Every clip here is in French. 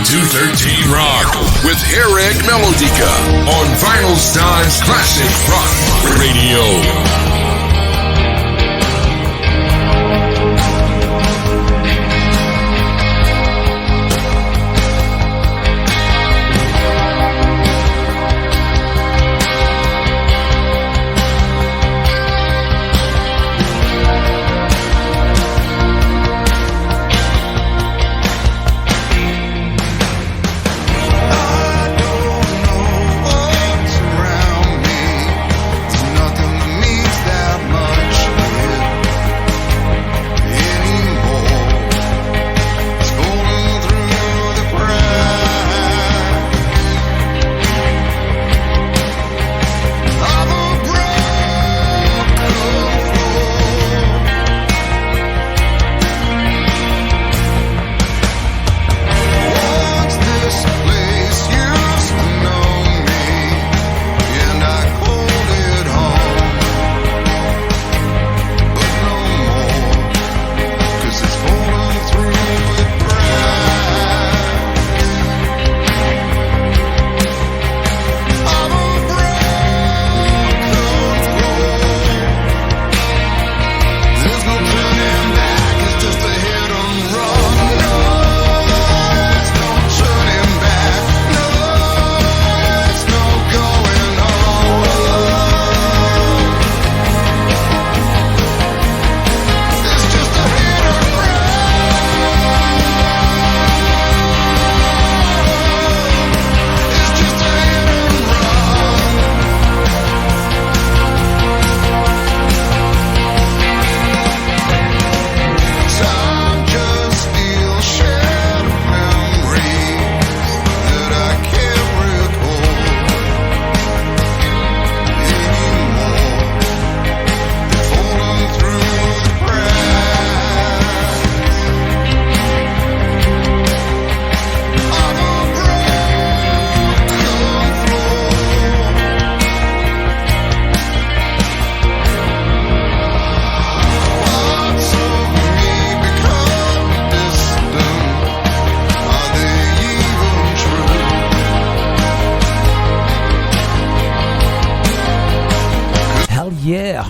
213 Rock with Harrag Melodica on Vinylestimes Classic Rock Radio.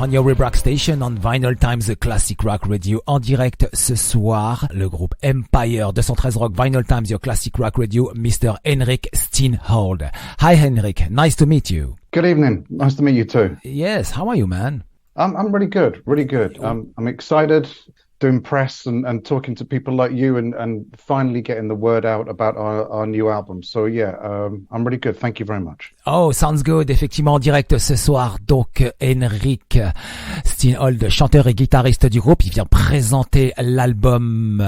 On your Rebrack Station on Vinylestimes Classic Rock Radio en direct ce soir, le groupe Empyre 213 Rock Vinylestimes your Classic Rock Radio, Mr. Henrik Steenholdt. Hi Henrik, nice to meet you. Good evening, nice to meet you too. Yes, how are you, man? I'm really good, really good. I'm excited doing press and talking to people like you and finally getting the word out about our new album. So yeah, I'm really good. Thank you very much. Oh, sounds good. Effectivement, en direct ce soir. Donc, Henrik Steenholdt, chanteur et guitariste du groupe, il vient présenter l'album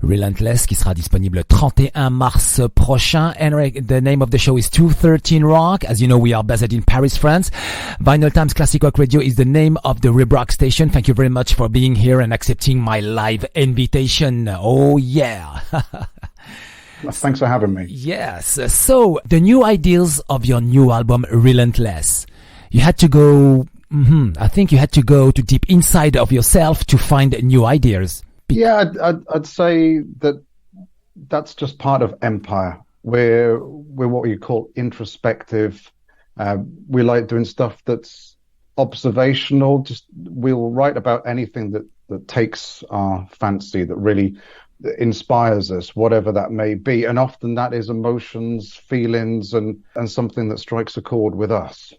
Relentless qui sera disponible le 31 mars prochain. Henrik, the name of the show is 213 Rock. As you know, we are based in Paris, France. Vinylestimes Classic Rock Radio is the name of the Rebrack station. Thank you very much for being here and accepting my live invitation. Oh yeah. Thanks for having me. Yes. So the new ideas of your new album Relentless. You had to go I think you had to go to deep inside of yourself to find new ideas. Yeah, I'd say that's just part of Empyre. We're what you call introspective. We like doing stuff that's observational. Just we'll write about anything that takes our fancy, that really inspires us, whatever that may be. And often that is emotions, feelings, and something that strikes a chord with us.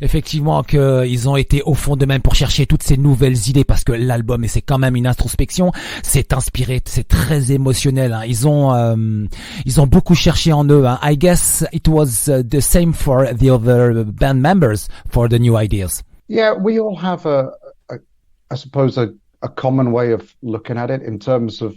Effectivement, qu'ils ont été au fond d'eux-mêmes pour chercher toutes ces nouvelles idées parce que l'album, et c'est quand même une introspection, c'est inspiré, c'est très émotionnel. Hein. Ils ont beaucoup cherché en eux. Hein. I guess it was the same for the other band members for the new ideas. Yeah, we all have I suppose a common way of looking at it in terms of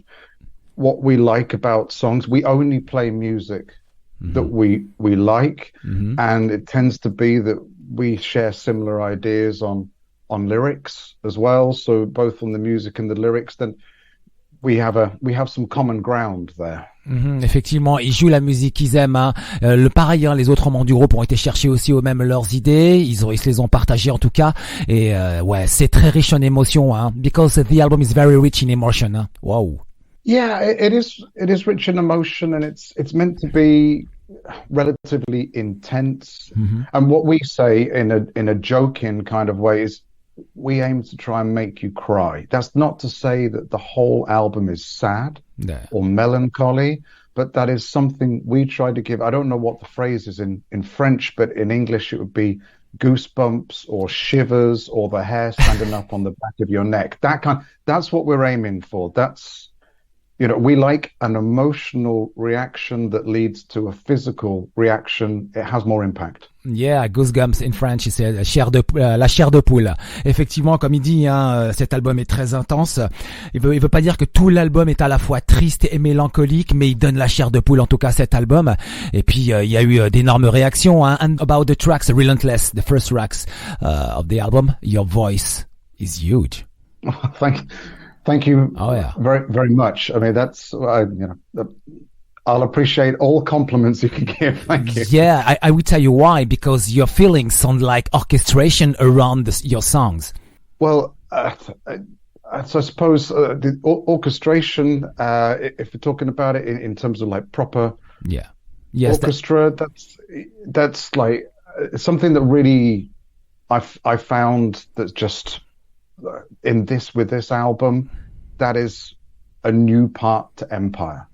what we like about songs. We only play music that we like, and it tends to be that we share similar ideas on lyrics as well. So both on the music and the lyrics, then we have some common ground there. Effectivement, ils jouent la musique qu'ils aiment. Hein. Par ailleurs, les autres membres du groupe ont été chercher aussi eux-mêmes leurs idées. Ils se les ont partagées en tout cas. Et ouais, c'est très riche en émotions. Hein. Because the album is very rich in emotion. Hein. Wow. Yeah, it is. It is rich in emotion, and it's meant to be relatively intense. Mm-hmm. And what we say in a joking kind of way is, we aim to try and make you cry. That's not to say that the whole album is sad or melancholy, but that is something we try to give. I don't know what the phrase is in French, but in English it would be goosebumps or shivers or the hair standing up on the back of your neck. That's what we're aiming for. That's, we like an emotional reaction that leads to a physical reaction. It has more impact. Yeah, goosebumps in French, c'est la chair de poule. Effectivement, comme il dit, cet album est très intense. Il veut pas dire que tout l'album est à la fois triste et mélancolique, mais il donne la chair de poule, en tout cas, cet album. Et puis, il y a eu d'énormes réactions, hein. And about the tracks, Relentless, the first tracks of the album, your voice is huge. Thank you. Oh, yeah. Very, very much. I mean, that's, I'll appreciate all compliments you can give. Thank you. Yeah, I will tell you why, because your feelings sound like orchestration around your songs. Well, I suppose the orchestration, if we're talking about it in terms of like proper orchestra, that's like something that really I found that's just with this album, that is a new part to Empire,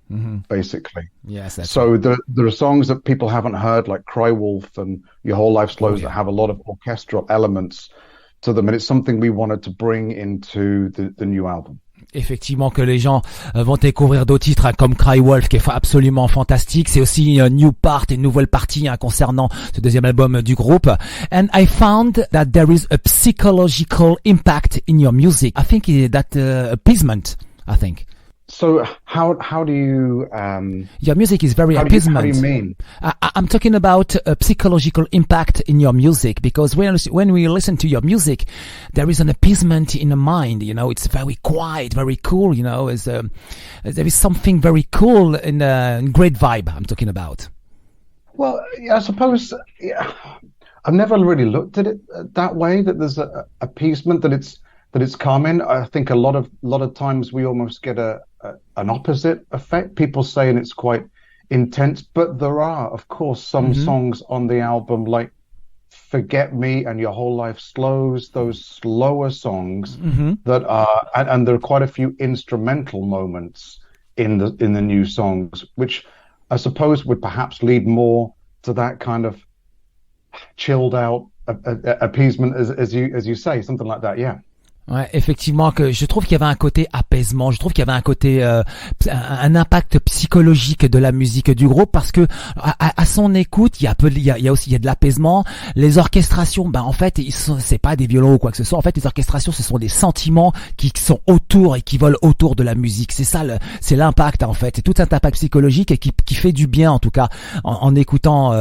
basically. Yes. So there are songs that people haven't heard, like Cry Wolf and Your Whole Life Slows, that have a lot of orchestral elements to them, and it's something we wanted to bring into the new album. Effectivement, que les gens vont découvrir d'autres titres, hein, comme Cry Wolf, qui est absolument fantastique. C'est aussi une new part, une nouvelle partie, hein, concernant ce deuxième album du groupe. And I found that there is a psychological impact in your music. I think that appeasement, I think. So how do you... your music is very appeasement. How do you mean? I'm talking about a psychological impact in your music, because when we listen to your music, there is an appeasement in the mind, it's very quiet, very cool, there is something very cool in great vibe I'm talking about. Well, I suppose I've never really looked at it that way, that there's a appeasement, that it's calming. I think a lot of times we almost get an opposite effect. People saying it's quite intense, but there are, of course, some songs on the album like Forget Me and Your Whole Life Slows, those slower songs that are, and there are quite a few instrumental moments in the new songs, which I suppose would perhaps lead more to that kind of chilled out appeasement, as you say, something like that. Yeah. Ouais, effectivement, que je trouve qu'il y avait un côté apaisement, je trouve qu'il y avait un côté un impact psychologique de la musique du groupe, parce que à son écoute, il y a de l'apaisement. Les orchestrations, en fait, c'est pas des violons ou quoi que ce soit. En fait, les orchestrations, ce sont des sentiments qui sont autour et qui volent autour de la musique. C'est ça, c'est l'impact, en fait. C'est tout un impact psychologique et qui fait du bien, en tout cas, en écoutant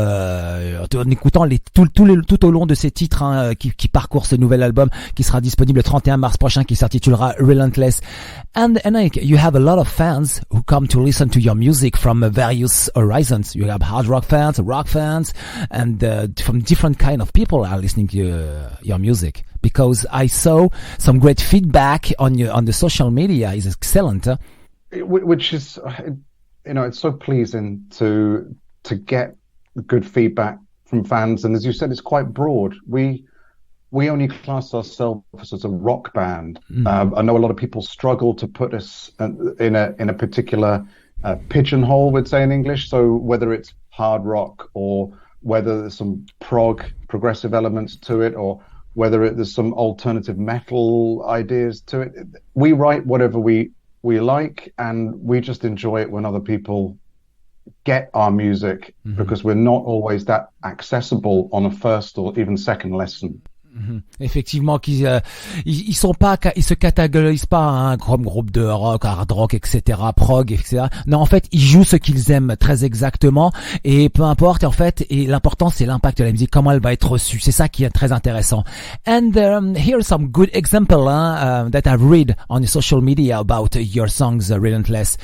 tout au long de ces titres, hein, qui parcourent ce nouvel album qui sera disponible le 31 mars prochain, qui s'intitulera Relentless. And Henrik, you have a lot of fans who come to listen to your music from various horizons. You have hard rock fans, rock fans, and from different kind of people are listening to your music. Because I saw some great feedback on the social media. It's excellent. Huh? Which is, it's so pleasing to get good feedback from fans. And as you said, it's quite broad. We only class ourselves as a rock band. I know a lot of people struggle to put us in a particular pigeonhole, we'd say in English. So whether it's hard rock, or whether there's some progressive elements to it, or whether there's some alternative metal ideas to it, we write whatever we like, and we just enjoy it when other people get our music, because we're not always that accessible on a first or even second listen. Effectivement, ils se catégorisent pas comme groupe de rock, hard rock, etc., prog, etc. Non, en fait, ils jouent ce qu'ils aiment très exactement, et peu importe, en fait, et l'important c'est l'impact de la musique, comment elle va être reçue. C'est ça qui est très intéressant. And here are some good examples that I've read on the social media about your songs, Relentless.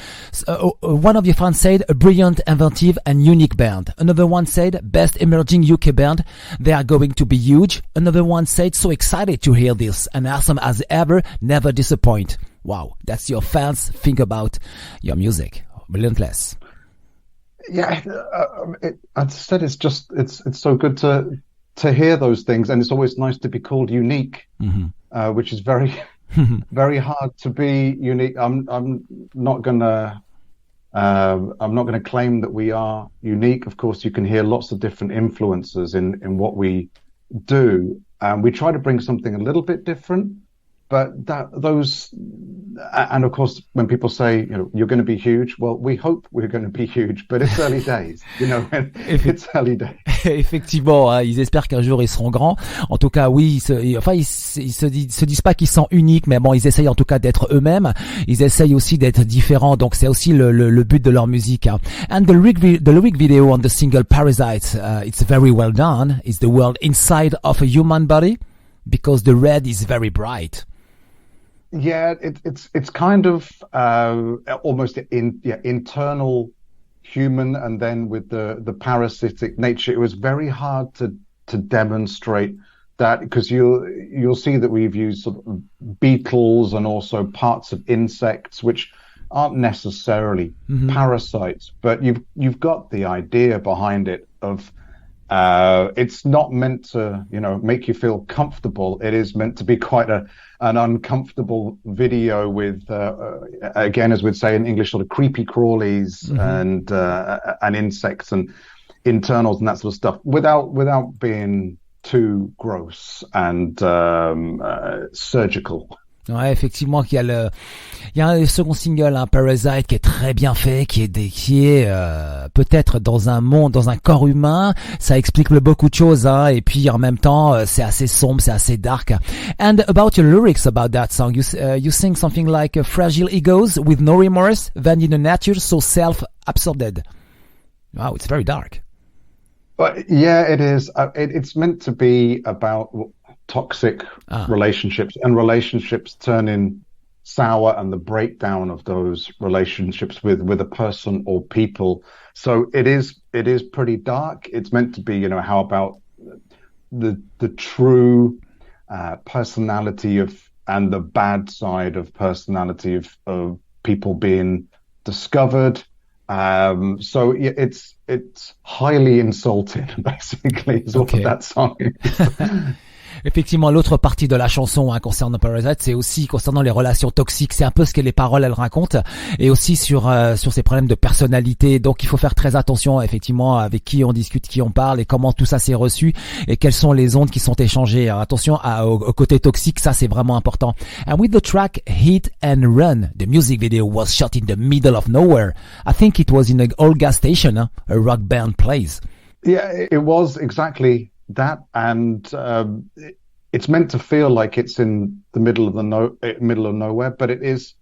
One of your fans said, a brilliant, inventive and unique band. Another one said, best emerging UK band. They are going to be huge. Another one said, so excited to hear this, and awesome as ever, never disappoint. wow, that's your fans think about your music. Relentless. Yeah, as I said, it's so good to hear those things, and it's always nice to be called unique, which is very very hard to be unique. I'm not gonna claim that we are unique. Of course, you can hear lots of different influences in what we do, and we try to bring something a little bit different. But and of course, when people say, you're going to be huge, well, we hope we're going to be huge, but it's early days, it's early days. Effectivement, hein, ils espèrent qu'un jour ils seront grands. En tout cas, oui, ils se disent pas qu'ils sont uniques, mais bon, ils essayent en tout cas d'être eux-mêmes. Ils essayent aussi d'être différents, donc c'est aussi le but de leur musique. Hein. And the lyric video on the single Parasites, it's very well done. It's the world inside of a human body, because the red is very bright. Yeah, it's kind of almost internal human, and then with the parasitic nature, it was very hard to demonstrate that, because you'll see that we've used sort of beetles and also parts of insects, which aren't necessarily parasites, but you've got the idea behind it of it's not meant to make you feel comfortable. It is meant to be quite an uncomfortable video with again, as we'd say in English, sort of creepy crawlies and insects and internals and that sort of stuff, without being too gross and surgical. Ouais, effectivement, il y a un second single, hein, Parasite, qui est très bien fait, qui est peut-être dans un corps humain. Ça explique beaucoup de choses, hein, et puis en même temps, c'est assez sombre, c'est assez dark. And about your lyrics about that song, you sing something like fragile egos with no remorse, then in a nature so self-absorbed. Wow, it's very dark. Yeah, it is. It's meant to be about toxic relationships, and relationships turning sour, and the breakdown of those relationships with a person or people. So it is pretty dark. It's meant to be, how about the true personality and the bad side of personality of people being discovered. So it's highly insulting, basically, is what that song is. Effectivement, l'autre partie de la chanson, hein, concernant Parasite, c'est aussi concernant les relations toxiques. C'est un peu ce que les paroles elles racontent, et aussi sur ces problèmes de personnalité. Donc il faut faire très attention, effectivement, avec qui on discute, qui on parle, et comment tout ça s'est reçu, et quelles sont les ondes qui sont échangées. Alors, attention au côté toxique, ça c'est vraiment important. And with the track Hit and Run, the music video was shot in the middle of nowhere. I think it was in an old gas station, huh? A rock band plays. Yeah, it was exactly that, and it's meant to feel like it's in the middle of nowhere, but it is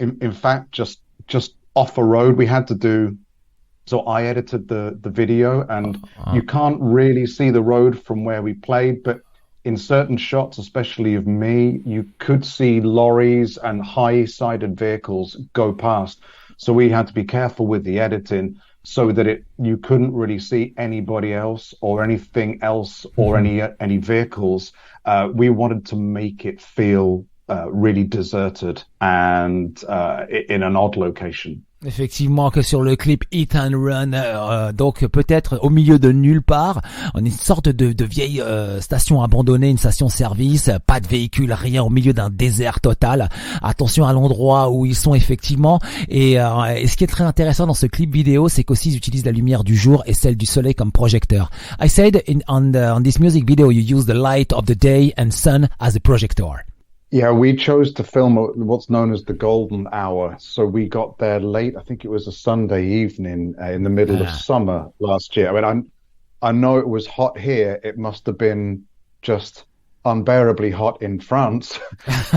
in fact just off a road. We had to do, so I edited the video, and you can't really see the road from where we played, but in certain shots, especially of me, you could see lorries and high-sided vehicles go past. So we had to be careful with the editing, so that you couldn't really see anybody else or anything else or any vehicles. We wanted to make it feel really deserted and in an odd location. Effectivement, que sur le clip Hit and Run, donc peut-être au milieu de nulle part, on est une sorte de vieille station abandonnée, une station-service, pas de véhicule, rien, au milieu d'un désert total. Attention à l'endroit où ils sont effectivement. Et ce qui est très intéressant dans ce clip vidéo, c'est qu'aussi ils utilisent la lumière du jour et celle du soleil comme projecteur. I said on this music video, you use the light of the day and sun as a projector. Yeah, we chose to film what's known as the golden hour. So we got there late. I think it was a Sunday evening in the middle of summer last year. I mean, I know it was hot here. It must have been just unbearably hot in France.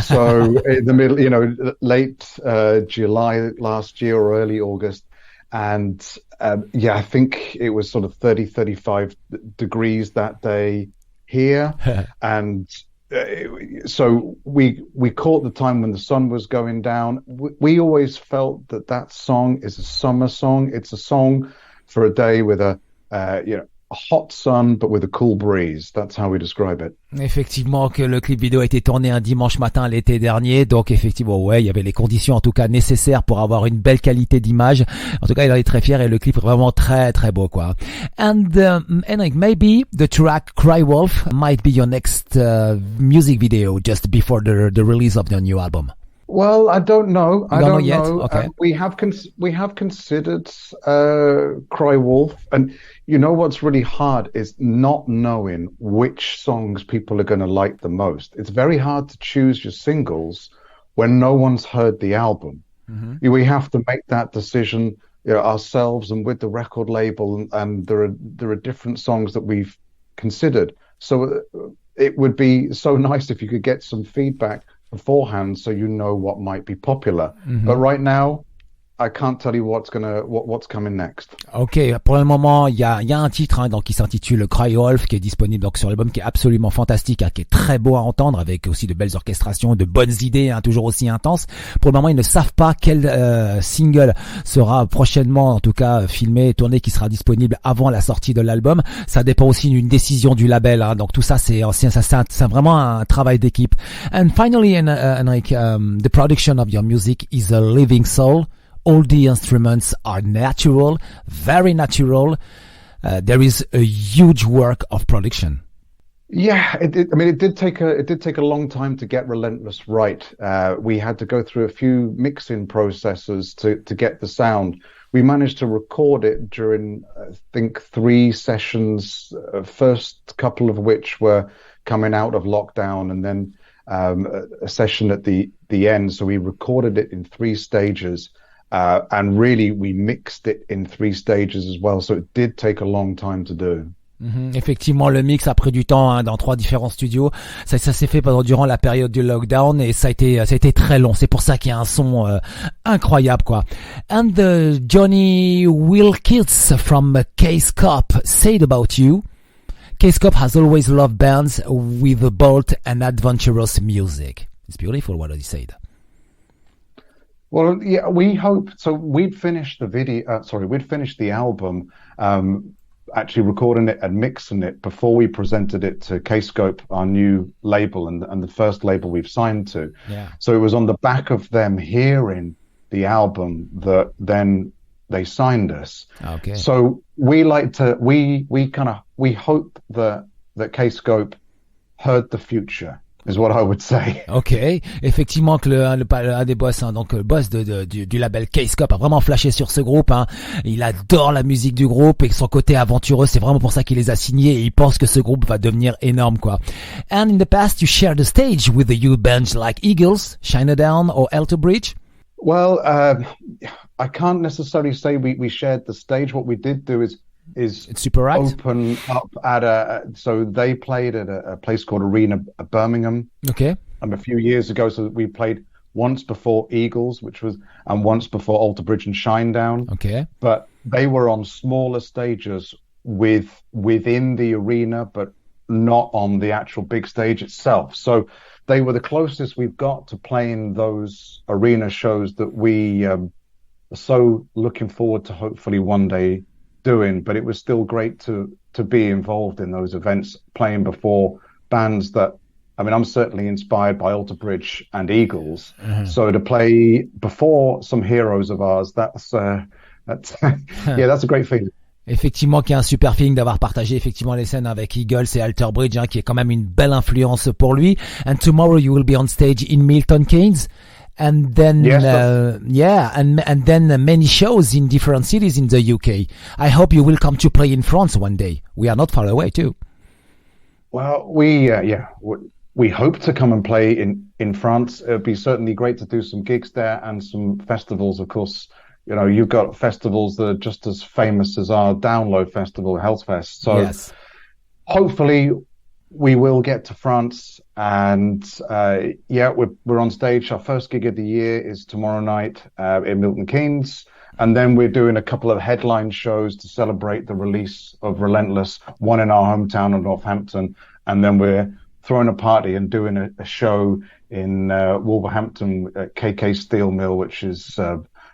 So in the middle, late July last year or early August. And I think it was sort of 35 degrees that day here. And so we caught the time when the sun was going down. We always felt that song is a summer song. It's a song for a day with hot sun, but with a cool breeze. That's how we describe it. Effectivement, que le clip vidéo a été tourné un dimanche matin l'été dernier, donc effectivement, ouais, il y avait les conditions en tout cas nécessaires pour avoir une belle qualité d'image. En tout cas, il en est très fier et le clip est vraiment très très beau, quoi. And Henrik, maybe the track Cry Wolf might be your next music video just before the release of the new album. Well, I don't know. I don't know. Okay. We have considered Cry Wolf, and you know what's really hard is not knowing which songs people are going to like the most. It's very hard to choose your singles when no one's heard the album. Mm-hmm. We have to make that decision, you know, ourselves and with the record label, and there are different songs that we've considered. So it would be so nice if you could get some feedback beforehand, so you know what might be popular. Mm-hmm. But right now, I can't tell you what's coming next. Ok, pour le moment, il y a un titre donc qui s'intitule Cry Wolf, qui est disponible donc sur l'album, qui est absolument fantastique, qui est très beau à entendre, avec aussi de belles orchestrations, de bonnes idées, toujours aussi intenses. Pour le moment, ils ne savent pas quel single sera prochainement, en tout cas filmé, tourné, qui sera disponible avant la sortie de l'album. Ça dépend aussi d'une décision du label, donc tout ça, c'est vraiment un travail d'équipe. And finally, Henrik, the production of your music is a living soul. All the instruments are natural, very natural. There is a huge work of production. Yeah, it did take a long time to get Relentless right. We had to go through a few mixing processes to get the sound. We managed to record it during, I think, 3 sessions, first couple of which were coming out of lockdown, and then a session at the end. So we recorded it in 3 stages. And really, we mixed it in 3 stages as well, so it did take a long time to do. Mm-hmm. Effectivement, le mix a pris du temps dans 3 différents studios. Ça s'est fait durant la période du lockdown et ça a été très long. C'est pour ça qu'il y a un son incroyable, quoi. And Johnny Wilkins from Kscope said about you, Kscope has always loved bands with bold and adventurous music. It's beautiful what he said. Well, yeah, we hope so. We'd finished the album, actually recording it and mixing it before we presented it to Kscope, our new label and the first label we've signed to. Yeah. So it was on the back of them hearing the album that then they signed us. Okay. So we hope that Kscope heard the future. Is what I would say. Ok, effectivement que un des boss, donc le boss du label Kscope a vraiment flashé sur ce groupe. Il adore la musique du groupe et son côté aventureux, c'est vraiment pour ça qu'il les a signés et il pense que ce groupe va devenir énorme, quoi. And in the past, you shared the stage with the youth bands like Eagles, Shinedown, or Alter Bridge. Well, I can't necessarily say we shared the stage. What we did do is Super open up so they played at a place called Arena Birmingham. Okay. A few years ago, so we played once before Eagles, and once before Alter Bridge and Shinedown. Okay. But they were on smaller stages within the arena, but not on the actual big stage itself. So they were the closest we've got to playing those arena shows that we are so looking forward to hopefully one day doing, but it was still great to be involved in those events, playing before bands that, I'm certainly inspired by Alter Bridge and Eagles. Mm-hmm. So to play before some heroes of ours, that's a great feeling. Effectivement, qui est un super feeling d'avoir partagé effectivement les scènes avec Eagles et Alter Bridge, qui est quand même une belle influence pour lui. And tomorrow you will be on stage in Milton Keynes. And then, yes, and then many shows in different cities in the UK. I hope you will come to play in France one day. We are not far away too. Well, we hope to come and play in France. It would be certainly great to do some gigs there and some festivals. Of course, you've got festivals that are just as famous as our Download Festival, Hellfest. So yes. Hopefully we will get to France, and we're on stage. Our first gig of the year is tomorrow night in Milton Keynes, and then we're doing a couple of headline shows to celebrate the release of Relentless, one in our hometown of Northampton, and then we're throwing a party and doing a show in Wolverhampton at KK Steel Mill, which is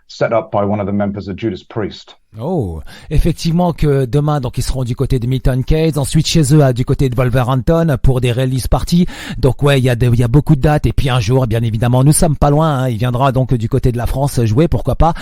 set up by one of the members of Judas Priest. Oh, effectivement que demain, donc ils seront du côté de Milton Keynes, ensuite chez eux, du côté de Wolverhampton pour des release parties. Donc ouais, il y a beaucoup de dates et puis un jour, bien évidemment, nous sommes pas loin. Il viendra donc du côté de la France jouer, pourquoi pas.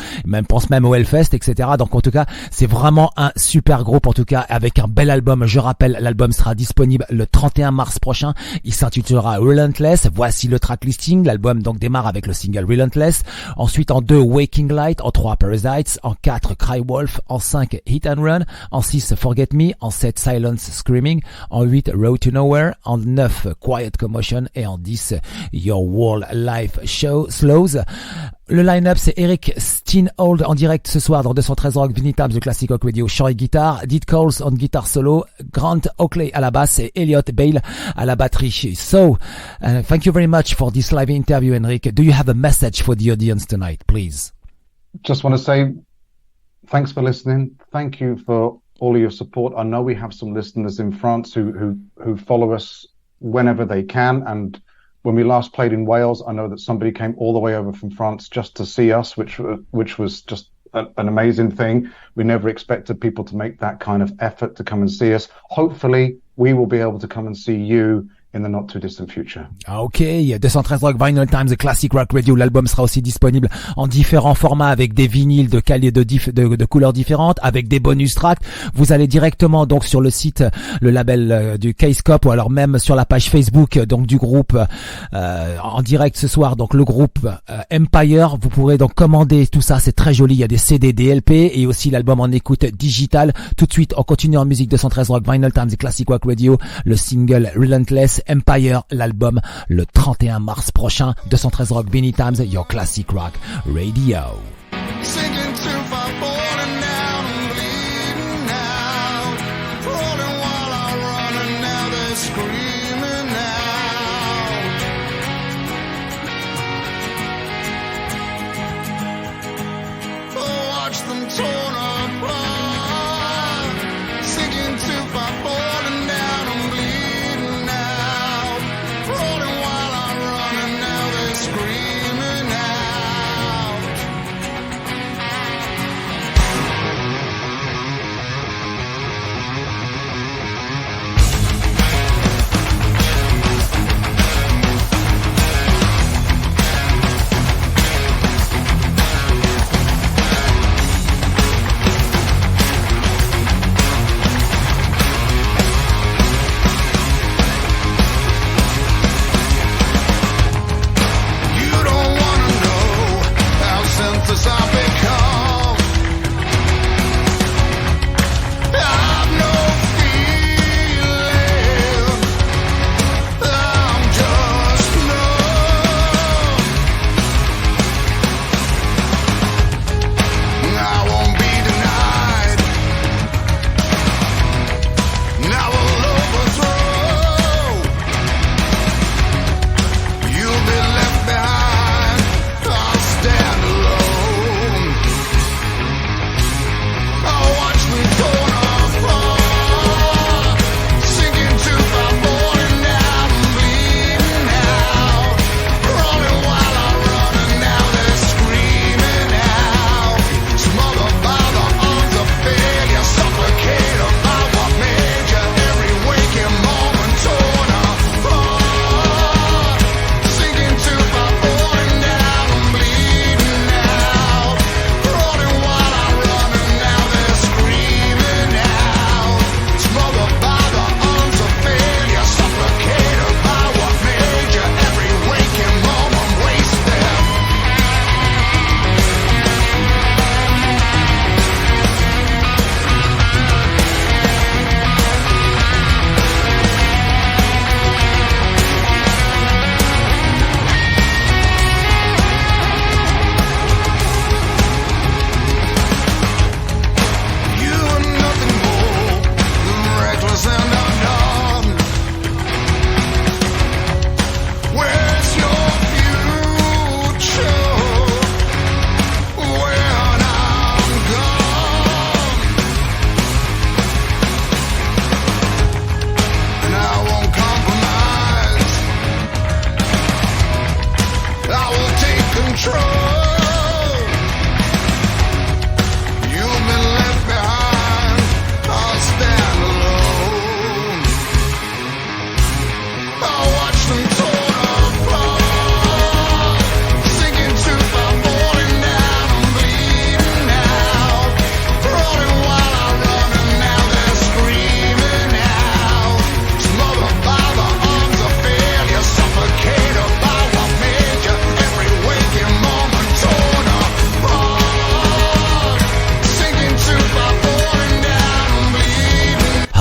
Pense même au Hellfest, etc. Donc en tout cas, c'est vraiment un super groupe en tout cas avec un bel album. Je rappelle, l'album sera disponible le 31 mars prochain. Il s'intitulera Relentless. Voici le track listing. L'album donc démarre avec le single Relentless. Ensuite en 2 Waking Light, en 3 Parasites, en 4 Cry Wolf, en 5 Hit and Run, en 6 Forget Me, en 7 Silence Screaming, en 8 Road to Nowhere, en 9 Quiet Commotion et en 10 Your World Life Show Slows. Le line-up, c'est Henrik Steenholdt en direct ce soir dans 213 Rock, Vinylestimes Classic Rock Radio, chant et guitare, Dit Coles en guitare solo, Grant Hockley à la basse et Elliot Bale à la batterie. So, thank you very much for this live interview, Henrik. Do you have a message for the audience tonight, please? Just want to say thanks for listening. Thank you for all of your support. I know we have some listeners in France who follow us whenever they can, and when we last played in Wales, I know that somebody came all the way over from France just to see us, which was just an amazing thing. We never expected people to make that kind of effort to come and see us. Hopefully, we will be able to come and see you in the not too distant future. Ok, 213 Rock, Vinylestimes Classic Rock Radio. L'album sera aussi disponible en différents formats avec des vinyles de couleurs différentes, avec des bonus tracks. Vous allez directement donc sur le site, le label du Kscope, ou alors même sur la page Facebook donc du groupe en direct ce soir. Donc le groupe Empyre. Vous pourrez donc commander tout ça, c'est très joli. Il y a des CD, des LP et aussi l'album en écoute digitale. Tout de suite, on continue en musique. 213 Rock, Vinylestimes Classic Rock Radio. Le single Relentless, Empyre, l'album le 31 mars prochain. 213 Rock, Vinylestimes, your Classic Rock Radio. Screaming out.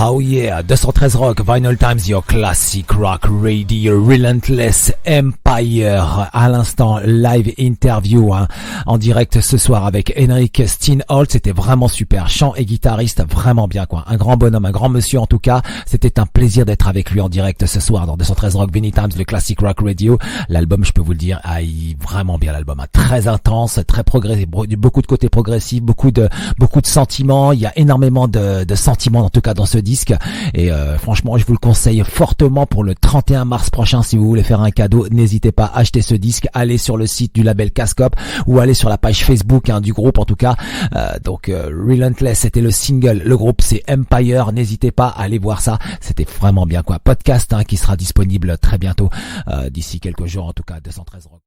Oh yeah, 213 Rock, Vinyl Times, your classic rock radio, Relentless, Empyre, à l'instant, live interview, en direct ce soir avec Henrik Steenholdt, c'était vraiment super, chant et guitariste, vraiment bien quoi, un grand bonhomme, un grand monsieur en tout cas, c'était un plaisir d'être avec lui en direct ce soir dans 213 Rock, Vinyl Times, le classic rock radio. L'album, je peux vous le dire, vraiment bien l'album, très intense, très progressif, beaucoup de côtés progressifs, beaucoup de sentiments, il y a énormément de sentiments en tout cas dans ce disque, et franchement je vous le conseille fortement pour le 31 mars prochain. Si vous voulez faire un cadeau, n'hésitez pas à acheter ce disque, allez sur le site du label Kscope ou allez sur la page Facebook du groupe en tout cas. Donc Relentless c'était le single, le groupe c'est Empyre, n'hésitez pas à aller voir ça, c'était vraiment bien quoi. Podcast qui sera disponible très bientôt, d'ici quelques jours en tout cas. 213 Rock.